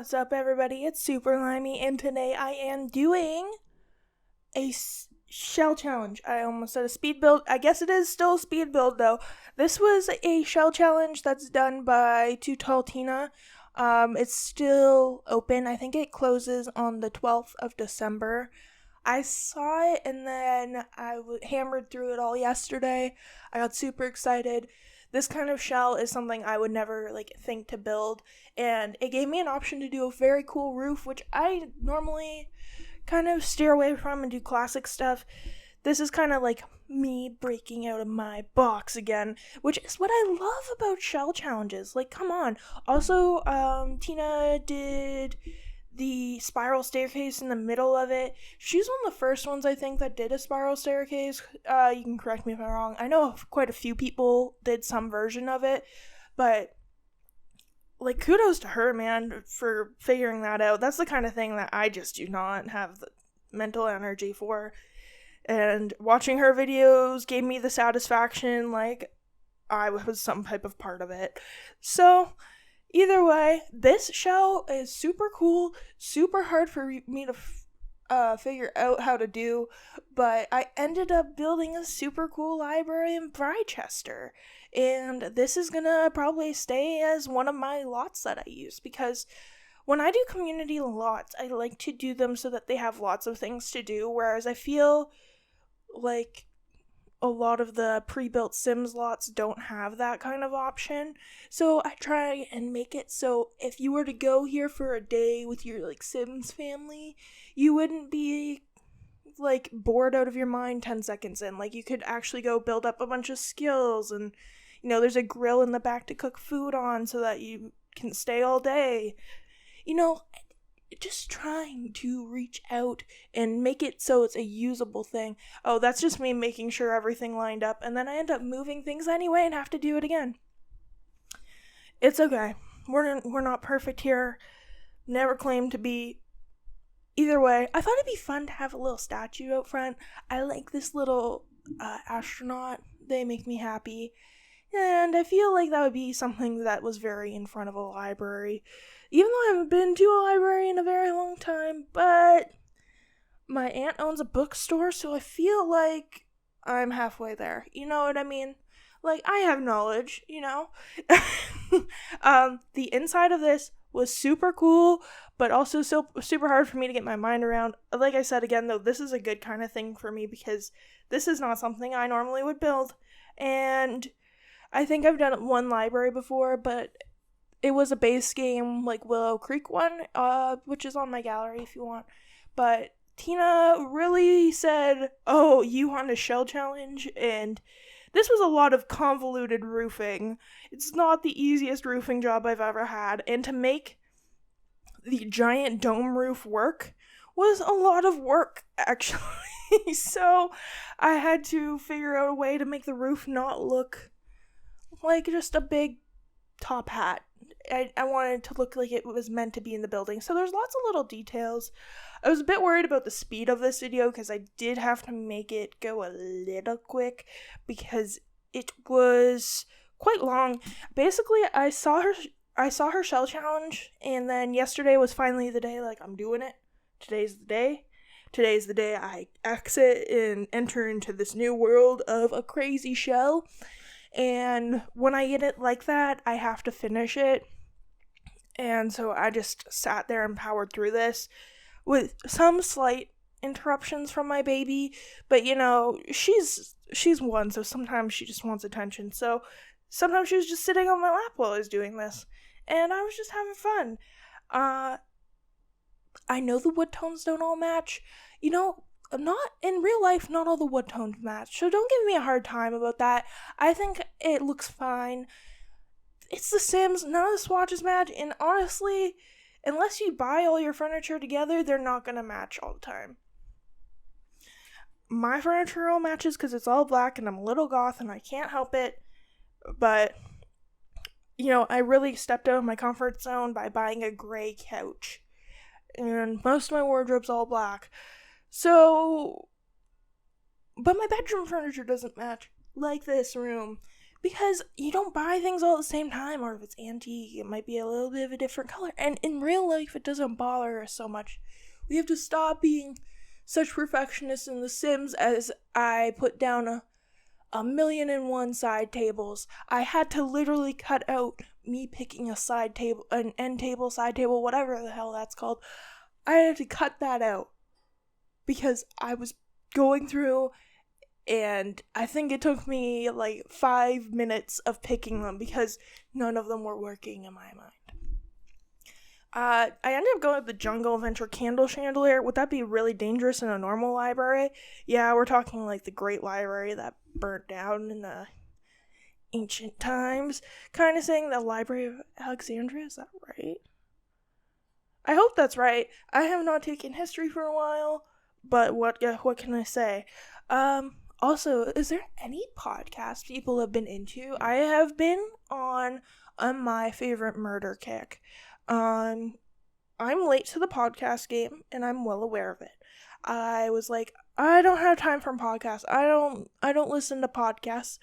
What's up, everybody? It's Superlimie, and today I am doing a shell challenge. I almost said a speed build. I guess it is still a speed build, though. This was a shell challenge that's done by TooTallTina. It's still open. I think it closes on the 12th of December. I saw it, and then I hammered through it all yesterday. I got super excited. This kind of shell is something I would never think to build, and it gave me an option to do a very cool roof, which I normally kind of steer away from and do classic stuff. This is kind of like me breaking out of my box again, which is what I love about shell challenges. Come on. Also, Tina did the spiral staircase in the middle of it. She's one of the first ones, I think, that did a spiral staircase. You can correct me if I'm wrong. I know quite a few people did some version of it, but kudos to her, man, for figuring that out. That's the kind of thing that I just do not have the mental energy for. And watching her videos gave me the satisfaction like I was some type of part of it. So either way, this shell is super cool, super hard for me to figure out how to do, but I ended up building a super cool library in Brychester, and this is gonna probably stay as one of my lots that I use, because when I do community lots, I like to do them so that they have lots of things to do, whereas I feel like a lot of the pre-built Sims lots don't have that kind of option. So I try and make it so if you were to go here for a day with your Sims family, you wouldn't be bored out of your mind 10 seconds in. You could actually go build up a bunch of skills, and there's a grill in the back to cook food on so that you can stay all day. Just trying to reach out and make it so it's a usable thing. Oh, that's just me making sure everything lined up, and then I end up moving things anyway and have to do it again. It's okay. We're not perfect here. Never claimed to be. Either way, I thought it'd be fun to have a little statue out front. I like this little astronaut. They make me happy. And I feel like that would be something that was very in front of a library. Even though I haven't been to a library in a very long time, but my aunt owns a bookstore, so I feel like I'm halfway there. You know what I mean? I have knowledge, The inside of this was super cool, but also so super hard for me to get my mind around. Like I said again, though, this is a good kind of thing for me because this is not something I normally would build. And I think I've done one library before, but it was a base game, Willow Creek one, which is on my gallery if you want. But Tina really said, oh, you want a shell challenge? And this was a lot of convoluted roofing. It's not the easiest roofing job I've ever had. And to make the giant dome roof work was a lot of work, actually. So I had to figure out a way to make the roof not look like just a big top hat. I wanted it to look like it was meant to be in the building. So there's lots of little details. I was a bit worried about the speed of this video because I did have to make it go a little quick because it was quite long. Basically, I saw her shell challenge, and then yesterday was finally the day, I'm doing it. Today's the day. Today's the day I exit and enter into this new world of a crazy shell. And when I get it like that, I have to finish it. And so I just sat there and powered through this with some slight interruptions from my baby. But, she's one, so sometimes she just wants attention. So sometimes she was just sitting on my lap while I was doing this. And I was just having fun. I know the wood tones don't all match. Not in real life, not all the wood tones match, so don't give me a hard time about that. I think it looks fine. It's The Sims, none of the swatches match, and honestly, unless you buy all your furniture together, they're not gonna match all the time. My furniture all matches because it's all black and I'm a little goth and I can't help it, but I really stepped out of my comfort zone by buying a gray couch, and most of my wardrobe's all black. So, but my bedroom furniture doesn't match, like this room, because you don't buy things all at the same time, or if it's antique, it might be a little bit of a different color. And in real life, it doesn't bother us so much. We have to stop being such perfectionists in The Sims, as I put down a 1,000,001 side tables. I had to literally cut out me picking a side table, an end table, side table, whatever the hell that's called. I had to cut that out because I was going through, and I think it took me like 5 minutes of picking them because none of them were working in my mind. I ended up going with the Jungle Adventure Candle Chandelier. Would that be really dangerous in a normal library? Yeah, we're talking like the Great Library that burnt down in the ancient times. Kind of saying the Library of Alexandria, is that right? I hope that's right. I have not taken history for a while, but what can I say? Also, is there any podcast people have been into? I have been on a My Favorite Murder kick. I'm late to the podcast game, and I'm well aware of it. I was like, I don't have time for podcasts. I don't listen to podcasts.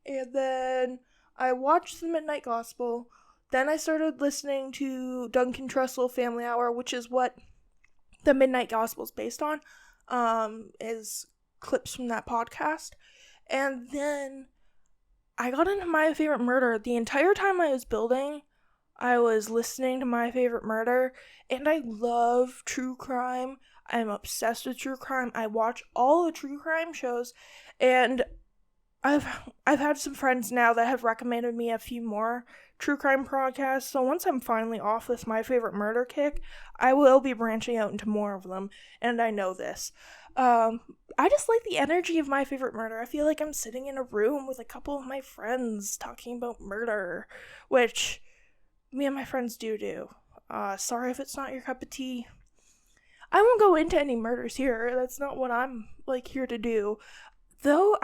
And then I watched the Midnight Gospel. Then I started listening to Duncan Trussell Family Hour, which is what the Midnight Gospel is based on. Is clips from that podcast. And then I got into My Favorite Murder. The entire time I was building, I was listening to My Favorite Murder, and I love true crime. I'm obsessed with true crime. I watch all the true crime shows, and I've had some friends now that have recommended me a few more true crime podcasts, so once I'm finally off this My Favorite Murder kick, I will be branching out into more of them, and I know this. I just like the energy of My Favorite Murder. I feel like I'm sitting in a room with a couple of my friends talking about murder, which me and my friends do. Sorry if it's not your cup of tea. I won't go into any murders here. That's not what I'm, here to do. Though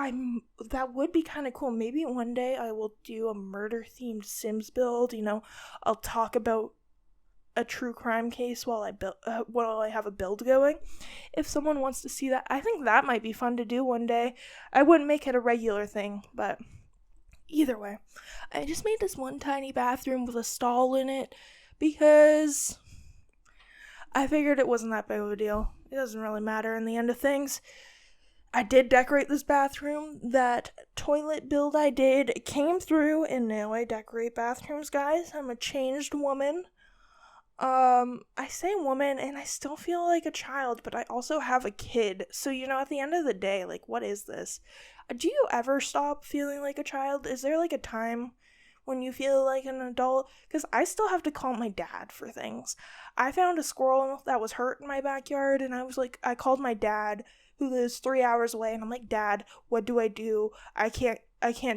that would be kind of cool. Maybe one day I will do a murder-themed Sims build. I'll talk about a true crime case while I have a build going. If someone wants to see that, I think that might be fun to do one day. I wouldn't make it a regular thing, but either way, I just made this one tiny bathroom with a stall in it because I figured it wasn't that big of a deal. It doesn't really matter in the end of things. I did decorate this bathroom. That toilet build I did came through, and now I decorate bathrooms, guys. I'm a changed woman. I say woman, and I still feel like a child, but I also have a kid. So, at the end of the day, what is this? Do you ever stop feeling like a child? Is there, a time when you feel like an adult? Because I still have to call my dad for things. I found a squirrel that was hurt in my backyard, and I called my dad, who lives 3 hours away, and I'm like, Dad, what do I do? I can't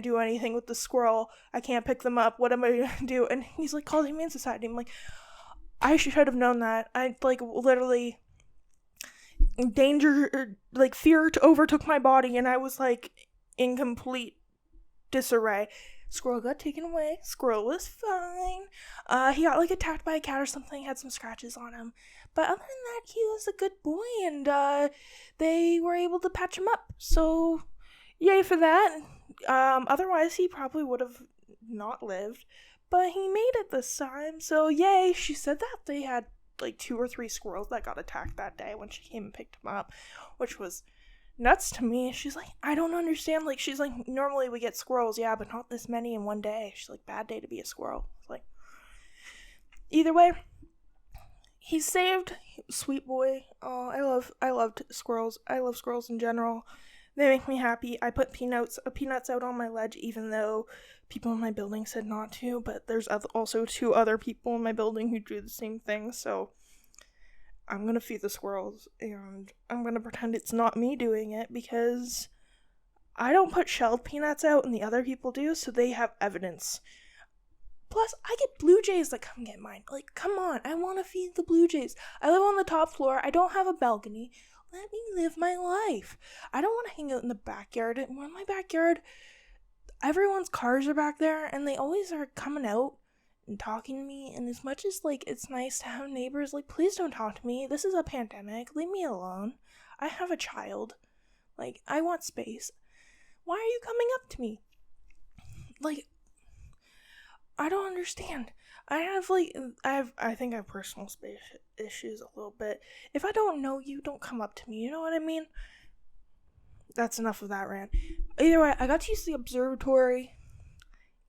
do anything with the squirrel. I can't pick them up. What am I gonna do? And he's like, call the Humane Society. I'm like, I should have known that. I, literally, fear overtook my body, and I was, in complete disarray. Squirrel got taken away. Squirrel was fine. He got, attacked by a cat or something, had some scratches on him. But other than that, he was a good boy, and, they were able to patch him up. So, yay for that. Otherwise, he probably would have not lived. But he made it this time, so yay. She said that they had 2 or 3 squirrels that got attacked that day when she came and picked him up, which was nuts to me. She's like, I don't understand. She's like, normally we get squirrels, yeah, but not this many in one day. She's like, bad day to be a squirrel. It's like, either way, he's saved. Sweet boy. Oh, I loved squirrels. I love squirrels in general. They make me happy. I put peanuts out on my ledge, even though people in my building said not to, but there's also 2 other people in my building who do the same thing, so I'm gonna feed the squirrels, and I'm gonna pretend it's not me doing it, because I don't put shelled peanuts out, and the other people do, so they have evidence. Plus, I get blue jays that come get mine. Come on, I want to feed the blue jays. I live on the top floor. I don't have a balcony. Let me live my life. I don't want to hang out in the backyard. In my backyard, everyone's cars are back there, and they always are coming out and talking to me, and as much as, it's nice to have neighbors, please don't talk to me. This is a pandemic. Leave me alone. I have a child. I want space. Why are you coming up to me? like, I don't understand. I think I have personal space issues a little bit. If I don't know you, don't come up to me. You know what I mean? That's enough of that rant. Either way, I got to use the observatory,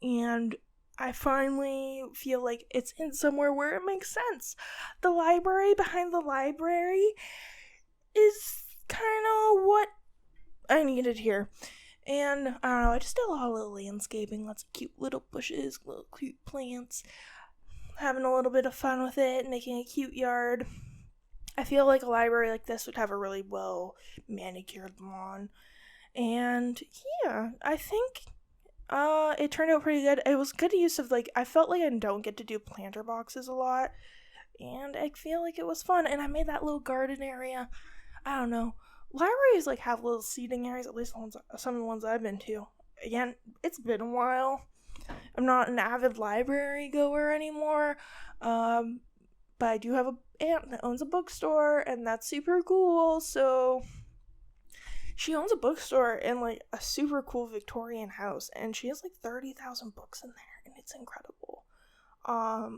and I finally feel like it's in somewhere where it makes sense. The library behind the library is kind of what I needed here. And I don't know, I just did a lot of little landscaping, lots of cute little bushes, little cute plants, having a little bit of fun with it, making a cute yard. I feel like a library like this would have a really well manicured lawn. And yeah, I think it turned out pretty good. It was good use of, like, I felt like I don't get to do planter boxes a lot, and I feel like it was fun. And I made that little garden area. I don't know. Libraries like have little seating areas, at least some of the ones I've been to. Again, it's been a while. I'm not an avid library goer anymore, but I do have an aunt that owns a bookstore, and that's super cool. So she owns a bookstore in like a super cool Victorian house, and she has like 30,000 books in there, and it's incredible.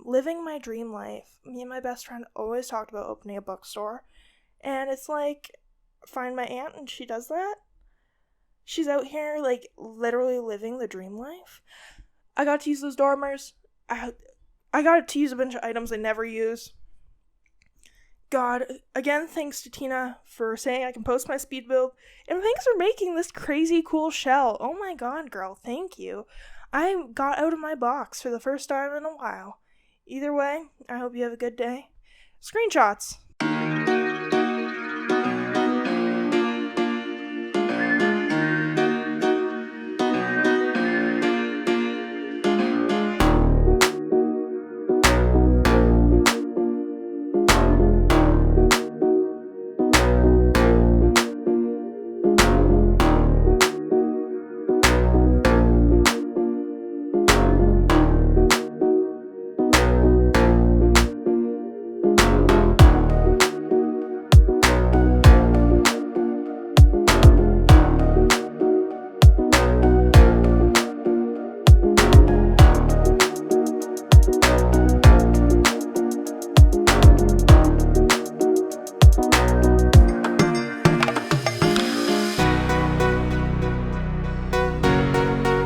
Living my dream life. Me and my best friend always talked about opening a bookstore, and it's like, find my aunt and she does that. She's out here like literally living the dream life. I got to use those dormers. I got to use a bunch of items I never use. God, again, thanks to Tina for saying I can post my speed build, and thanks for making this crazy cool shell. Oh my god, girl, thank you. I got out of my box for the first time in a while. Either way, I hope you have a good day. Screenshots.